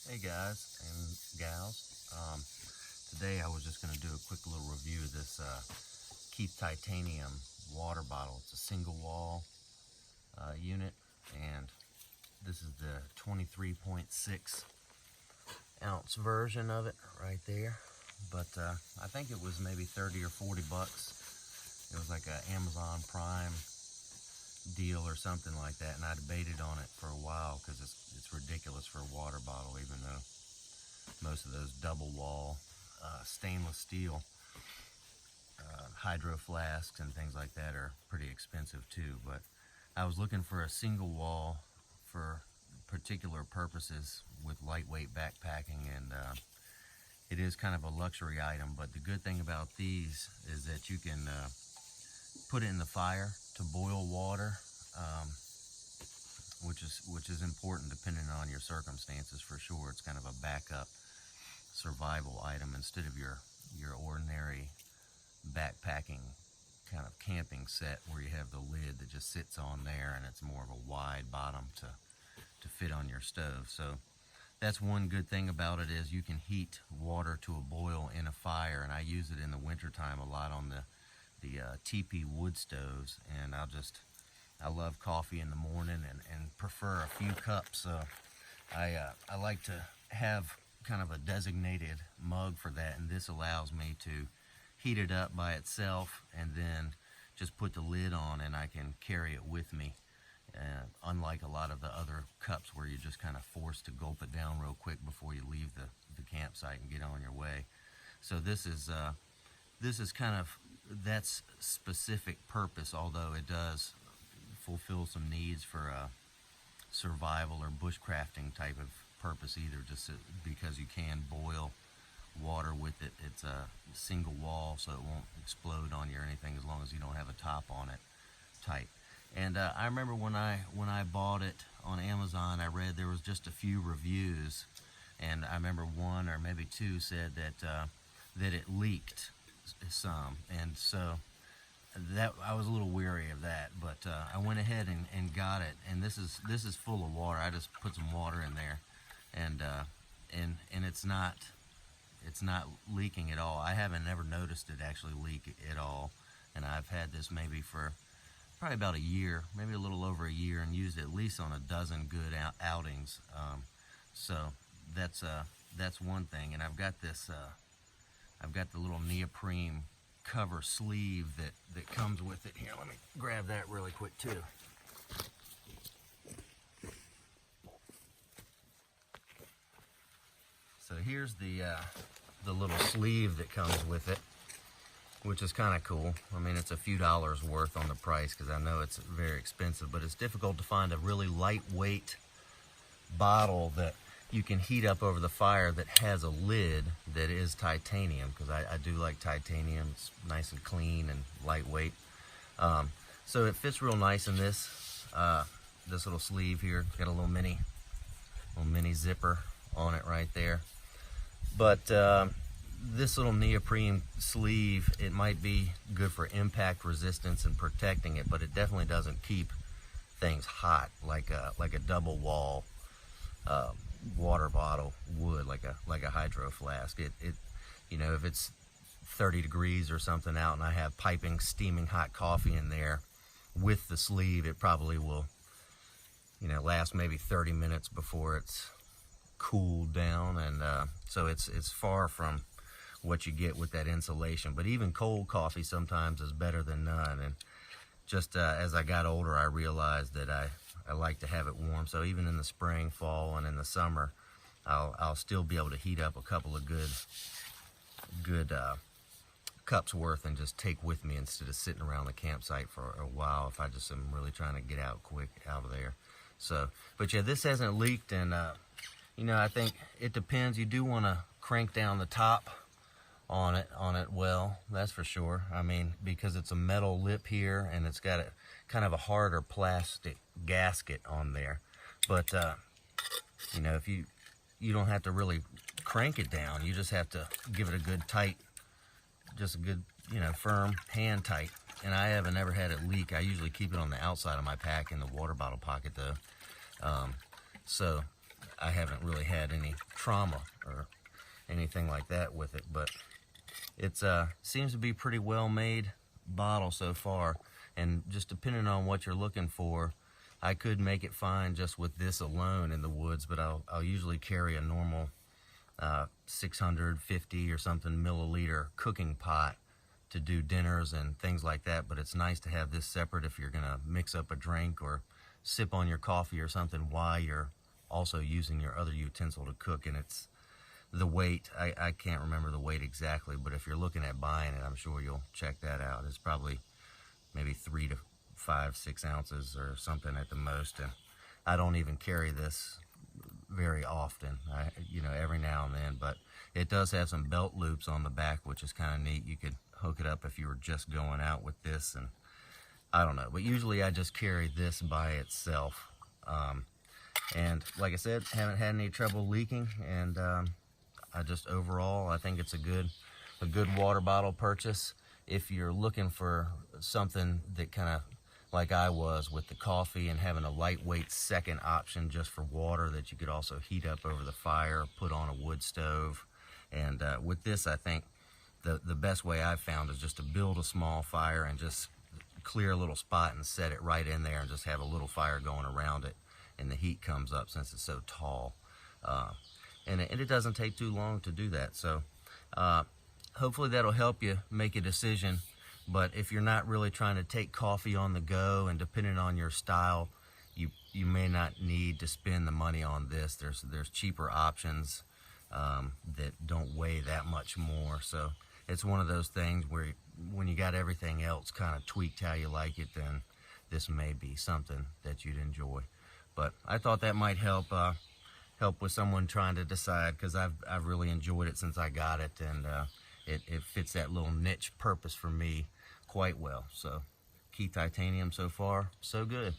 Hey guys and gals, today I was just going to do a quick little review of this Keith Titanium water bottle. It's a single wall unit, and this is the 23.6 ounce version of it right there. But I think it was maybe 30 or 40 bucks. It was like an Amazon Prime deal or something like that, and I debated on it for a while because it's ridiculous for a water bottle, even though most of those double wall stainless steel hydro flasks and things like that are pretty expensive too. But I was looking for a single wall for particular purposes with lightweight backpacking, and it is kind of a luxury item. But the good thing about these is that you can put it in the fire to boil water, which is important depending on your circumstances for sure. It's kind of a backup survival item instead of your ordinary backpacking kind of camping set where you have the lid that just sits on there and it's more of a wide bottom to fit on your stove. So that's one good thing about it, is you can heat water to a boil in a fire, and I use it in the wintertime a lot on the teepee wood stoves. And I love coffee in the morning and prefer a few cups. So I like to have kind of a designated mug for that, and this allows me to heat it up by itself and then just put the lid on, and I can carry it with me. Unlike a lot of the other cups where you're just kind of forced to gulp it down real quick before you leave the campsite and get on your way. So this is kind of that's specific purpose, although it does fulfill some needs for a survival or bushcrafting type of purpose either, just because you can boil water with it. It's a single wall, so it won't explode on you or anything as long as you don't have a top on it type. And I remember when I bought it on Amazon, I read there was just a few reviews, and I remember one or maybe two said that it leaked some, and so that I was a little weary of that. But I went ahead and got it, and this is full of water. I just put some water in there, and it's not leaking at all. I haven't ever noticed it actually leak at all, and I've had this maybe for probably about a year, maybe a little over a year, and used it at least on a dozen good outings. So that's one thing. And I've got this I've got the little neoprene cover sleeve that comes with it. Here, let me grab that really quick too. So here's the little sleeve that comes with it, which is kind of cool. I mean, it's a few dollars worth on the price because I know it's very expensive, but it's difficult to find a really lightweight bottle that you can heat up over the fire that has a lid that is titanium, because I do like titanium. It's nice and clean and lightweight. So it fits real nice in this little sleeve here. Got a little mini zipper on it right there. But this little neoprene sleeve, it might be good for impact resistance and protecting it, but it definitely doesn't keep things hot like a double wall water bottle would, like a hydro flask. It if it's 30 degrees or something out and I have piping steaming hot coffee in there with the sleeve, it probably will last maybe 30 minutes before it's cooled down. And so it's far from what you get with that insulation. But even cold coffee sometimes is better than none. And just as I got older, I realized that I like to have it warm. So even in the spring, fall, and in the summer, I'll still be able to heat up a couple of good cups worth and just take with me instead of sitting around the campsite for a while if I just am really trying to get out quick out of there. So, but yeah, this hasn't leaked, and I think it depends. You do want to crank down the top on it well, that's for sure. I mean, because it's a metal lip here and it's got a kind of a harder plastic gasket on there. But if you don't have to really crank it down, you just have to give it a good tight, just a good firm hand tight. And I haven't ever had it leak. I usually keep it on the outside of my pack in the water bottle pocket though. So I haven't really had any trauma or anything like that with it, but it's seems to be pretty well made bottle so far, and just depending on what you're looking for, I could make it fine just with this alone in the woods, but I'll usually carry a normal 650 or something milliliter cooking pot to do dinners and things like that. But it's nice to have this separate if you're gonna mix up a drink or sip on your coffee or something while you're also using your other utensil to cook. And it's the weight, I can't remember the weight exactly, but if you're looking at buying it, I'm sure you'll check that out. It's probably maybe 3 to 5, 6 ounces or something at the most. And I don't even carry this very often, every now and then, but it does have some belt loops on the back, which is kind of neat. You could hook it up if you were just going out with this, and I don't know, but usually I just carry this by itself. And like I said, haven't had any trouble leaking, and I think it's a good water bottle purchase. If you're looking for something that kind of like I was with the coffee, and having a lightweight second option just for water that you could also heat up over the fire, put on a wood stove. And with this, I think the best way I've found is just to build a small fire and just clear a little spot and set it right in there and just have a little fire going around it, and the heat comes up since it's so tall. And it doesn't take too long to do that. So hopefully that'll help you make a decision. But if you're not really trying to take coffee on the go, and depending on your style, you may not need to spend the money on this. There's cheaper options that don't weigh that much more. So it's one of those things where when you got everything else kind of tweaked how you like it, then this may be something that you'd enjoy. But I thought that might help with someone trying to decide, because I've really enjoyed it since I got it, and it fits that little niche purpose for me quite well. So Keith Titanium, so far so good.